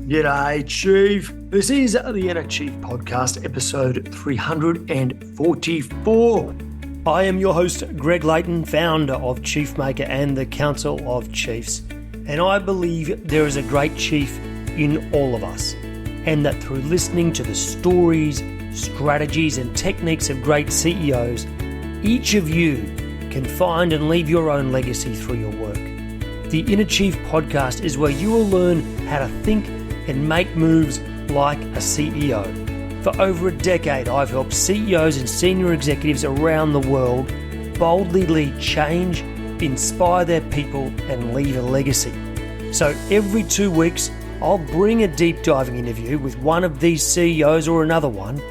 G'day, Chief. This is the Inner Chief Podcast, episode 344. I am your host, Greg Layton, founder of Chiefmaker and the Council of Chiefs. And I believe there is a great chief in all of us. And that through listening to the stories, strategies, and techniques of great CEOs, each of you can find and leave your own legacy through your work. The Inner Chief Podcast is where you will learn how to think and make moves like a CEO. For over a decade, I've helped CEOs and senior executives around the world boldly lead change, inspire their people, and leave a legacy. So every 2 weeks, I'll bring a deep diving interview with one of these CEOs or another one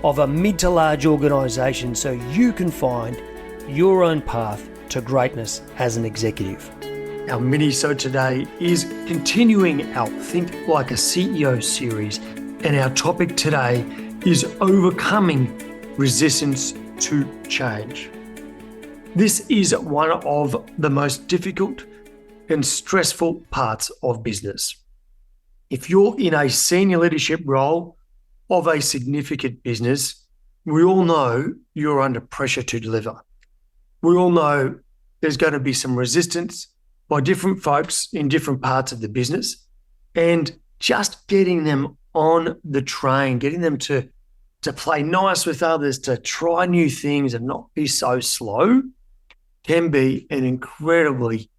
of a mid to large organisation so you can find your own path to greatness as an executive. Our Minisode today is continuing our Think Like a CEO series, and our topic today is overcoming resistance to change. This is one of the most difficult and stressful parts of business. If you're in a senior leadership role of a significant business, we all know you're under pressure to deliver. We all know there's going to be some resistance by different folks in different parts of the business, and just getting them on the train, getting them to play nice with others, to try new things and not be so slow can be an incredibly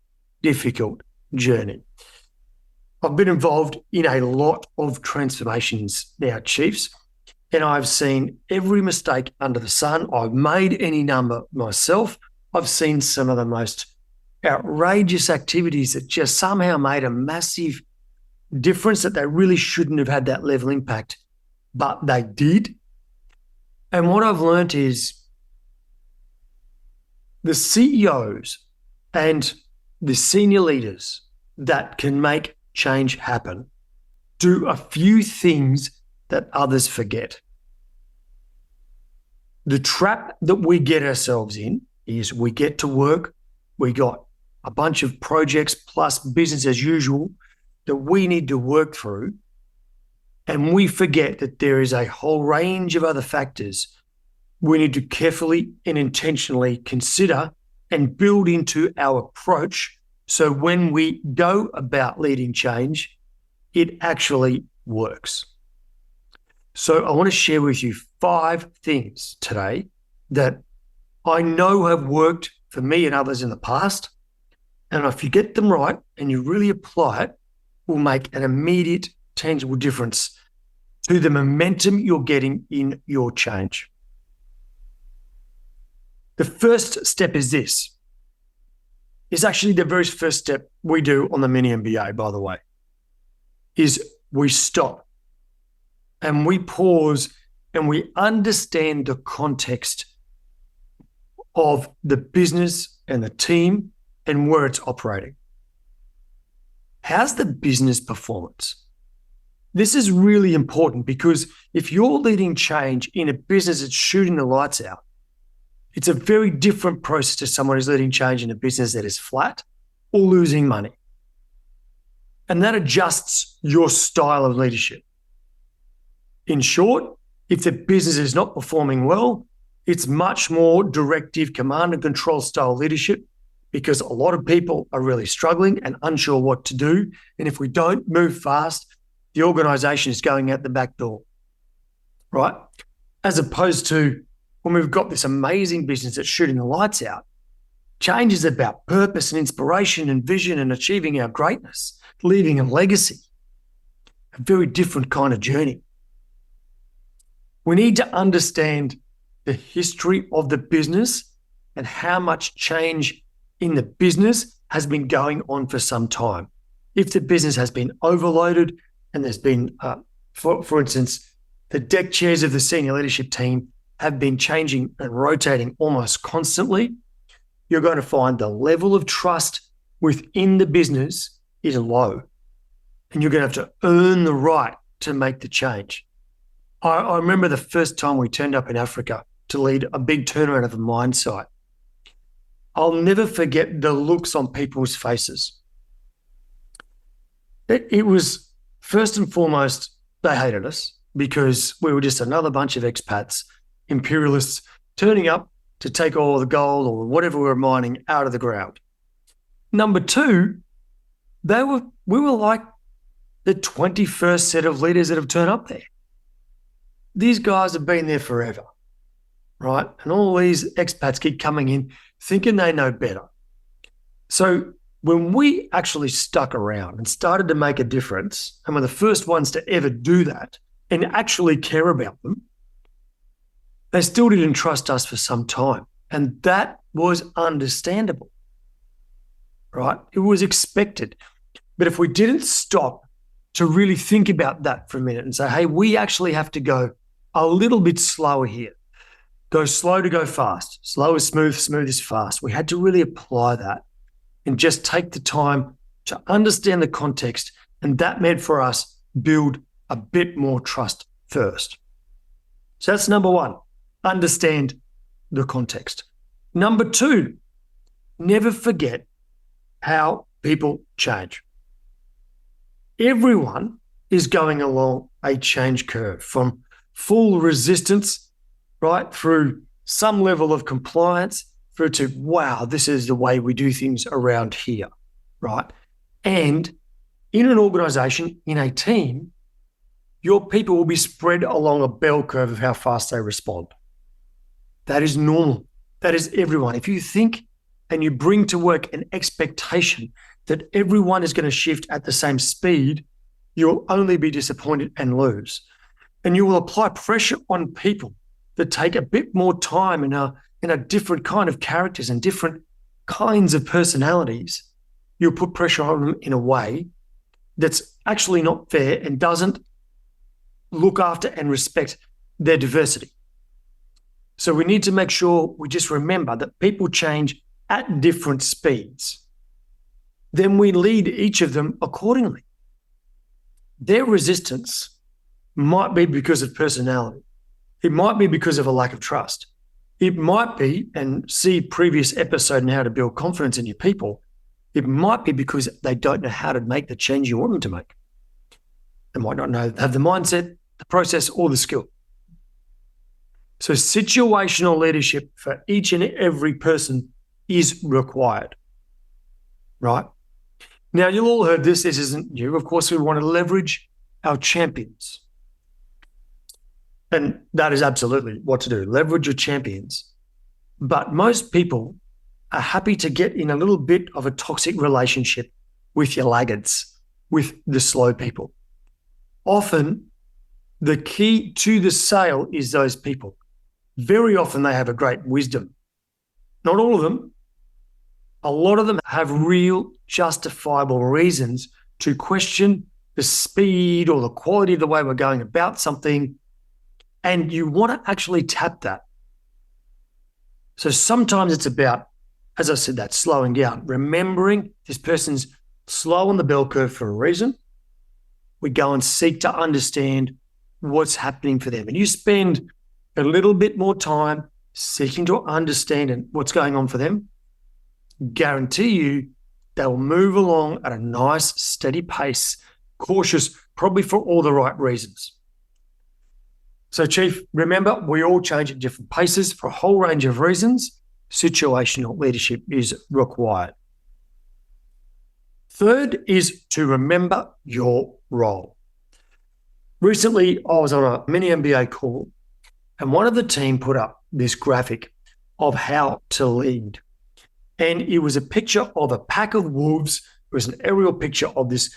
difficult journey. I've been involved in a lot of transformations now, Chiefs, and I've seen every mistake under the sun. I've made any number myself. I've seen some of the most outrageous activities that just somehow made a massive difference, that they really shouldn't have had that level of impact, but they did. And what I've learned is the CEOs and the senior leaders that can make change happen do a few things that others forget. The trap that we get ourselves in is we get to work, we got a bunch of projects plus business as usual that we need to work through, and we forget that there is a whole range of other factors we need to carefully and intentionally consider and build into our approach, so when we go about leading change, it actually works. So I want to share with you 5 things today that I know have worked for me and others in the past. And if you get them right and you really apply it, will make an immediate, tangible difference to the momentum you're getting in your change. The first step is this. It's actually the very first step we do on the Mini MBA, by the way, is we stop and we pause and we understand the context of the business and the team and where it's operating. How's the business performance? This is really important, because if you're leading change in a business that's shooting the lights out, it's a very different process to someone who's leading change in a business that is flat or losing money. And that adjusts your style of leadership. In short, if the business is not performing well, it's much more directive, command and control style leadership, because a lot of people are really struggling and unsure what to do. And if we don't move fast, the organization is going out the back door, right? As opposed to when we've got this amazing business that's shooting the lights out, change is about purpose and inspiration and vision and achieving our greatness, leaving a legacy, a very different kind of journey. We need to understand the history of the business and how much change in the business has been going on for some time. If the business has been overloaded and there's been, for instance, the deck chairs of the senior leadership team have been changing and rotating almost constantly, you're going to find the level of trust within the business is low. And you're going to have to earn the right to make the change. I remember the first time we turned up in Africa to lead a big turnaround of a mine site. I'll never forget the looks on people's faces. It was first and foremost, they hated us because we were just another bunch of expats, imperialists, turning up to take all the gold or whatever we were mining out of the ground. Number two, we were like the 21st set of leaders that have turned up there. These guys have been there forever, right? And all these expats keep coming in thinking they know better. So when we actually stuck around and started to make a difference, and were the first ones to ever do that and actually care about them, they still didn't trust us for some time. And that was understandable, right? It was expected. But if we didn't stop to really think about that for a minute and say, hey, we actually have to go a little bit slower here. Go slow to go fast. Slow is smooth, smooth is fast. We had to really apply that and just take the time to understand the context. And that meant for us build a bit more trust first. So that's number one, understand the context. Number two, never forget how people change. Everyone is going along a change curve from full resistance, right, through some level of compliance, through to, wow, this is the way we do things around here, right? And in an organization, in a team, your people will be spread along a bell curve of how fast they respond. That is normal. That is everyone. If you think and you bring to work an expectation that everyone is going to shift at the same speed, you'll only be disappointed and lose. And you will apply pressure on people that take a bit more time in a different kind of characters and different kinds of personalities. You'll put pressure on them in a way that's actually not fair and doesn't look after and respect their diversity. So we need to make sure we just remember that people change at different speeds. Then we lead each of them accordingly. Their resistance might be because of personality. It might be because of a lack of trust. It might be, and see previous episode on how to build confidence in your people, it might be because they don't know how to make the change you want them to make. They might not know, have the mindset, the process, or the skill. So situational leadership for each and every person is required, right? Now, you'll all heard this. This isn't new. Of course, we want to leverage our champions. And that is absolutely what to do. Leverage your champions. But most people are happy to get in a little bit of a toxic relationship with your laggards, with the slow people. Often, the key to the sale is those people. Very often, they have a great wisdom. Not all of them. A lot of them have real justifiable reasons to question the speed or the quality of the way we're going about something. And you want to actually tap that. So sometimes it's about, as I said, that slowing down, remembering this person's slow on the bell curve for a reason. We go and seek to understand what's happening for them. And you spend a little bit more time seeking to understand what's going on for them. Guarantee you they'll move along at a nice, steady pace, cautious, probably for all the right reasons. So, Chief, remember, we all change at different paces for a whole range of reasons. Situational leadership is required. Third is to remember your role. Recently, I was on a mini MBA call, and one of the team put up this graphic of how to lead. And it was a picture of a pack of wolves. It was an aerial picture of this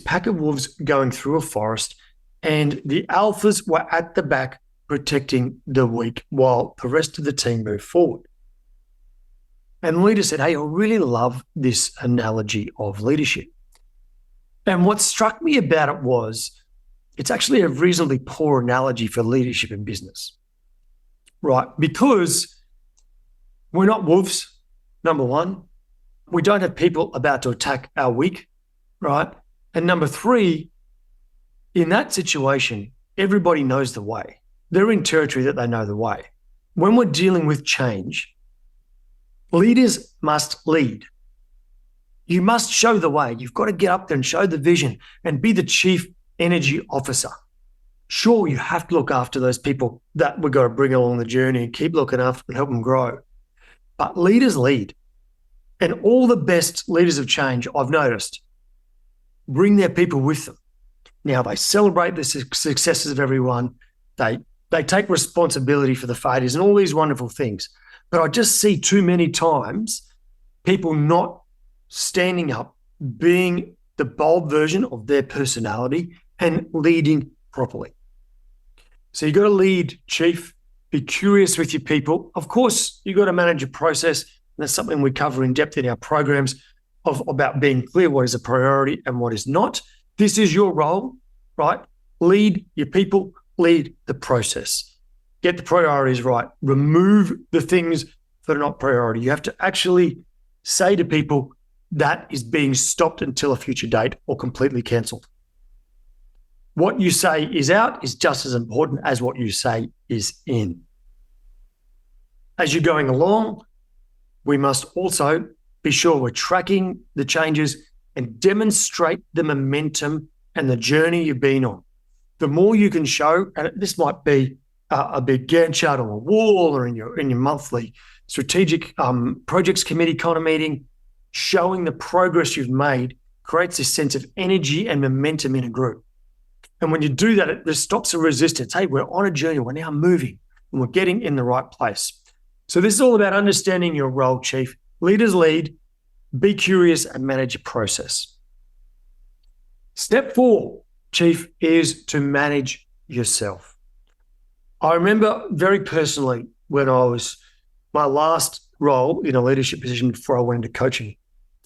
pack of wolves going through a forest, and the alphas were at the back protecting the weak while the rest of the team moved forward. And the leader said, hey, I really love this analogy of leadership. And what struck me about it was it's actually a reasonably poor analogy for leadership in business, right? Because we're not wolves. Number one, we don't have people about to attack our weak, right? And number three, in that situation, everybody knows the way. They're in territory that they know the way. When we're dealing with change, leaders must lead. You must show the way. You've got to get up there and show the vision and be the chief energy officer. Sure, you have to look after those people that we've got to bring along the journey and keep looking after and help them grow. But leaders lead. And all the best leaders of change, I've noticed, bring their people with them. Now, they celebrate the successes of everyone. They take responsibility for the failures and all these wonderful things. But I just see too many times people not standing up, being the bold version of their personality and leading properly. So you've got to lead, Chief. Be curious with your people. Of course, you've got to manage your process. And that's something we cover in depth in our programs about being clear what is a priority and what is not. This is your role, right? Lead your people, lead the process. Get the priorities right. Remove the things that are not priority. You have to actually say to people that is being stopped until a future date or completely cancelled. What you say is out is just as important as what you say is in. As you're going along, we must also be sure we're tracking the changes and demonstrate the momentum and the journey you've been on. The more you can show, and this might be a big Gantt chart on a wall or in your monthly strategic projects committee kind of meeting, showing the progress you've made creates a sense of energy and momentum in a group. And when you do that, it stops the resistance. Hey, we're on a journey. We're now moving and we're getting in the right place. So this is all about understanding your role, Chief. Leaders lead, be curious and manage your process. Step 4, Chief, is to manage yourself. I remember very personally when I was my last role in a leadership position before I went into coaching,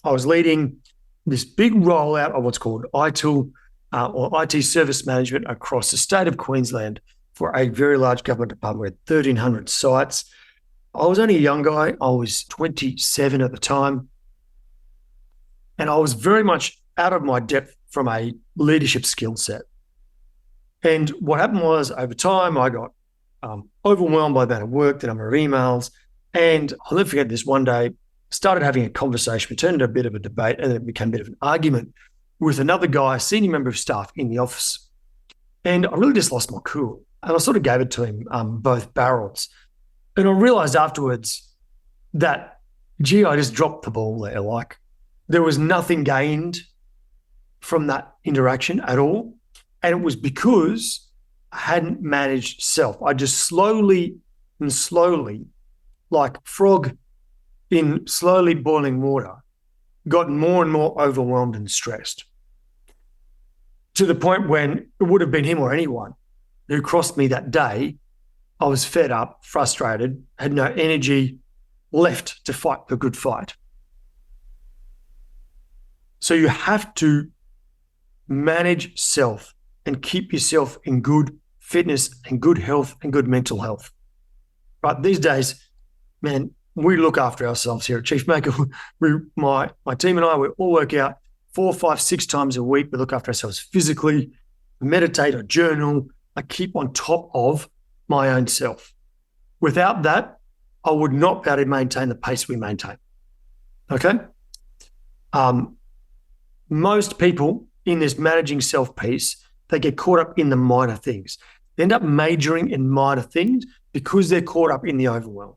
I was leading this big rollout of what's called ITIL, or IT service management across the state of Queensland for a very large government department with 1,300 sites. I was only a young guy. I was 27 at the time. And I was very much out of my depth from a leadership skill set. And what happened was over time, I got overwhelmed by the amount of work, the number of emails. And I'll never forget this one day, started having a conversation, it turned into a bit of a debate, and then it became a bit of an argument with another guy, a senior member of staff in the office. And I really just lost my cool. And I sort of gave it to him both barrels. And I realized afterwards that, gee, I just dropped the ball there. Like there was nothing gained from that interaction at all. And it was because I hadn't managed self. I just slowly, like frog in slowly boiling water, got more and more overwhelmed and stressed, to the point when it would have been him or anyone who crossed me that day. I was fed up, frustrated, had no energy left to fight the good fight. So you have to manage self and keep yourself in good fitness and good health and good mental health. Right, these days, man, we look after ourselves here at Chief Maker. My team and I, we all work out 4, 5, 6 times a week. We look after ourselves physically, meditate or journal. I keep on top of my own self. Without that, I would not be able to maintain the pace we maintain. Okay? Most people in this managing self piece, they get caught up in the minor things. They end up majoring in minor things because they're caught up in the overwhelm.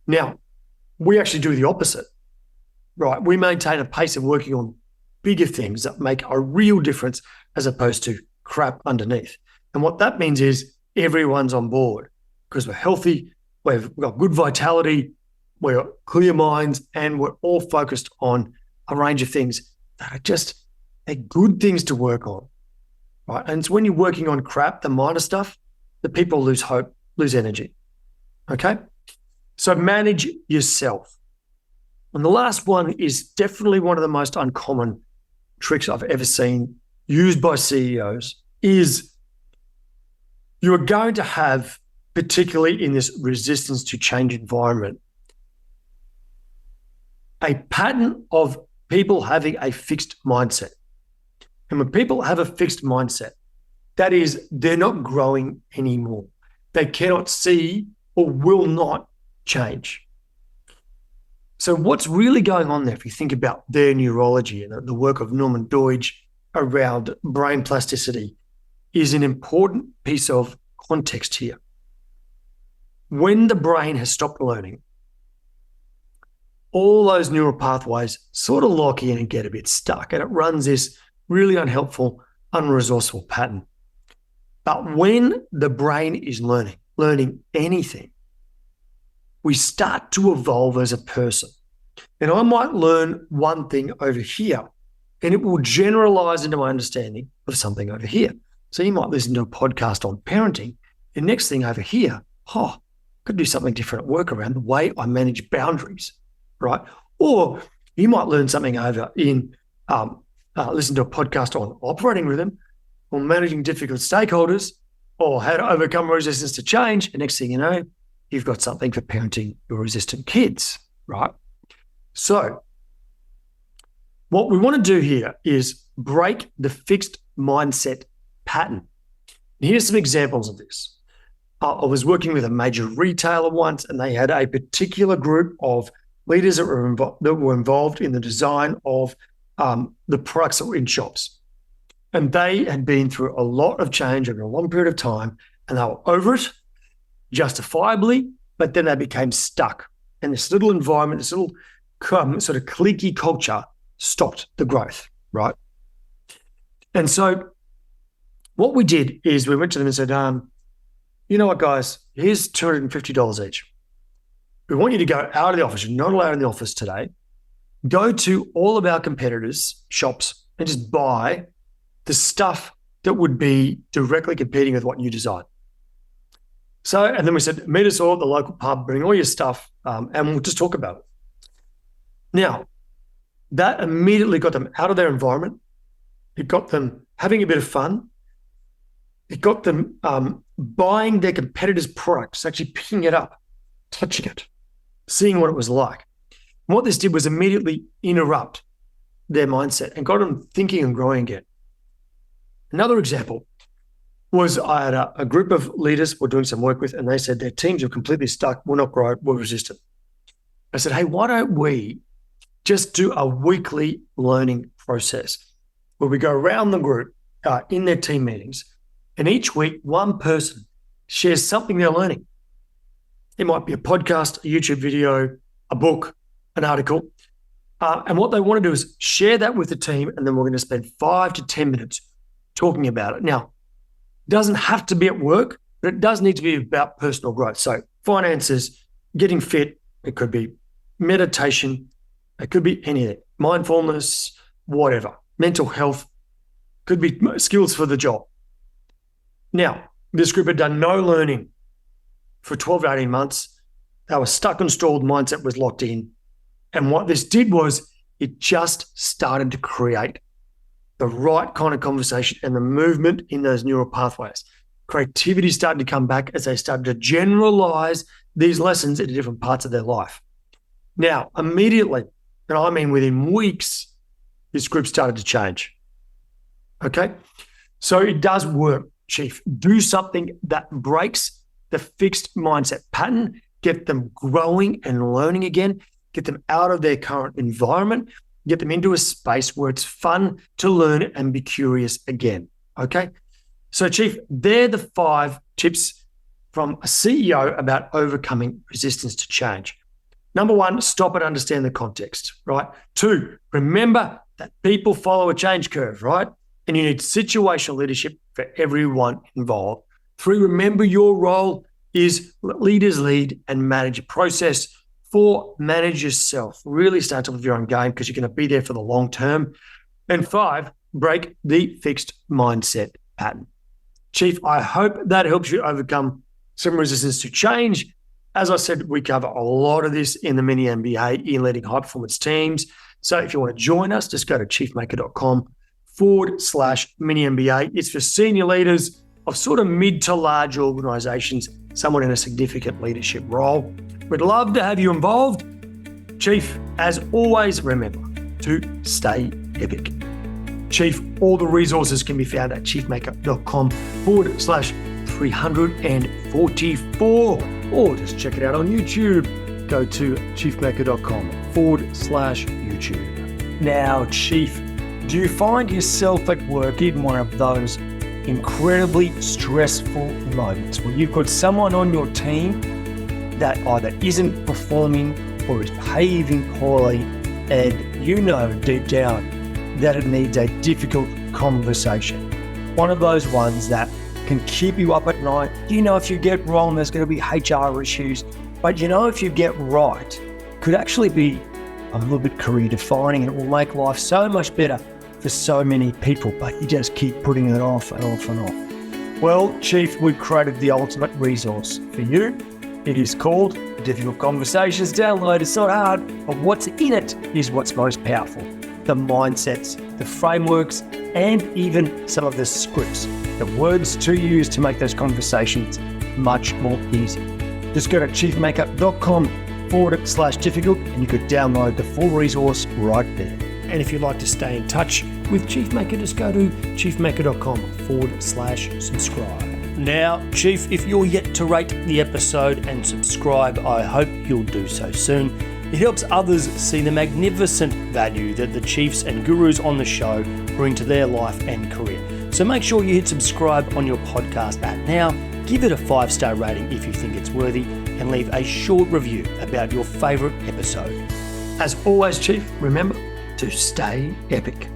Now, we actually do the opposite, right? We maintain a pace of working on bigger things that make a real difference as opposed to crap underneath. And what that means is everyone's on board because we're healthy, we've got good vitality, we're clear minds, and we're all focused on a range of things that are just they're good things to work on, right? And it's when you're working on crap, the minor stuff, the people lose hope, lose energy, okay? So manage yourself. And the last one is definitely one of the most uncommon tricks I've ever seen used by CEOs is you are going to have, particularly in this resistance to change environment, a pattern of people having a fixed mindset. And when people have a fixed mindset, that is, they're not growing anymore. They cannot see or will not change. So what's really going on there, if you think about their neurology and the work of Norman Doidge around brain plasticity is an important piece of context here. When the brain has stopped learning, all those neural pathways sort of lock in and get a bit stuck, and it runs this really unhelpful, unresourceful pattern. But when the brain is learning anything, we start to evolve as a person. And I might learn one thing over here, and it will generalize into my understanding of something over here. So you might listen to a podcast on parenting, and next thing over here, I could do something different at work around the way I manage boundaries, right? Or you might learn something over in, listen to a podcast on operating rhythm, or managing difficult stakeholders, or how to overcome resistance to change. And next thing you know, you've got something for parenting your resistant kids, right? So what we want to do here is break the fixed mindset pattern. And here's some examples of this. I was working with a major retailer once, and they had a particular group of leaders that were involved in the design of the products that were in shops. And they had been through a lot of change over a long period of time, and they were over it, justifiably, but then they became stuck. And this little environment, this little sort of cliquey culture stopped the growth, right? And so what we did is we went to them and said, you know what, guys, here's $250 each. We want you to go out of the office. You're not allowed in the office today. Go to all of our competitors' shops and just buy the stuff that would be directly competing with what you design. So, and then we said, meet us all at the local pub, bring all your stuff, and we'll just talk about it. Now, that immediately got them out of their environment. It got them having a bit of fun. It got them buying their competitors' products, actually picking it up, touching it, seeing what it was like. And what this did was immediately interrupt their mindset and got them thinking and growing again. Another example was I had a group of leaders we're doing some work with, and they said their teams are completely stuck, will not grow, we're resistant. I said, hey, why don't we just do a weekly learning process where we go around the group in their team meetings, and each week one person shares something they're learning. It might be a podcast, a YouTube video, a book, an article. And what they want to do is share that with the team, and then we're going to spend 5 to 10 minutes talking about it. Now, it doesn't have to be at work, but it does need to be about personal growth. So finances, getting fit, it could be meditation, it could be anything, mindfulness, whatever, mental health, could be skills for the job. Now, this group had done no learning for 12 to 18 months. They were stuck and stalled, mindset was locked in. And what this did was it just started to create the right kind of conversation and the movement in those neural pathways. Creativity started to come back as they started to generalize these lessons into different parts of their life. Now, immediately, and I mean within weeks, this group started to change. Okay? So it does work, Chief. Do something that breaks the fixed mindset pattern, get them growing and learning again, get them out of their current environment, get them into a space where it's fun to learn and be curious again, okay? So, Chief, they're the 5 tips from a CEO about overcoming resistance to change. Number 1, stop and understand the context, right? 2, remember that people follow a change curve, right? And you need situational leadership for everyone involved. 3, remember your role is leaders lead and manage a process. 4, manage yourself. Really start top of your own game because you're going to be there for the long term. And 5, break the fixed mindset pattern. Chief, I hope that helps you overcome some resistance to change. As I said, we cover a lot of this in the Mini MBA in leading high performance teams. So if you want to join us, just go to chiefmaker.com/mini MBA. It's for senior leaders of sort of mid to large organizations, someone in a significant leadership role. We'd love to have you involved. Chief, as always, remember to stay epic. Chief, all the resources can be found at chiefmaker.com/344, or just check it out on YouTube. Go to chiefmaker.com/YouTube. Now, Chief, Do you find yourself at work in one of those incredibly stressful moments where you've got someone on your team that either isn't performing or is behaving poorly, and you know deep down that it needs a difficult conversation? One of those ones that can keep you up at night. You know, if you get wrong, there's going to be HR issues, but you know, if you get right, it could actually be a little bit career defining, and it will make life so much better for so many people, but you just keep putting it off and off and off. Well, Chief, we've created the ultimate resource for you. It is called Difficult Conversations. Download, it's not hard, but what's in it is what's most powerful. The mindsets, the frameworks, and even some of the scripts, the words to use to make those conversations much more easy. Just go to chiefmaker.com/difficult and you could download the full resource right there. And if you'd like to stay in touch with Chief Maker, just go to chiefmaker.com/subscribe. Now, Chief, if you're yet to rate the episode and subscribe, I hope you'll do so soon. It helps others see the magnificent value that the chiefs and gurus on the show bring to their life and career. So make sure you hit subscribe on your podcast app now, give it a 5-star rating if you think it's worthy, and leave a short review about your favourite episode. As always, Chief, remember to stay epic.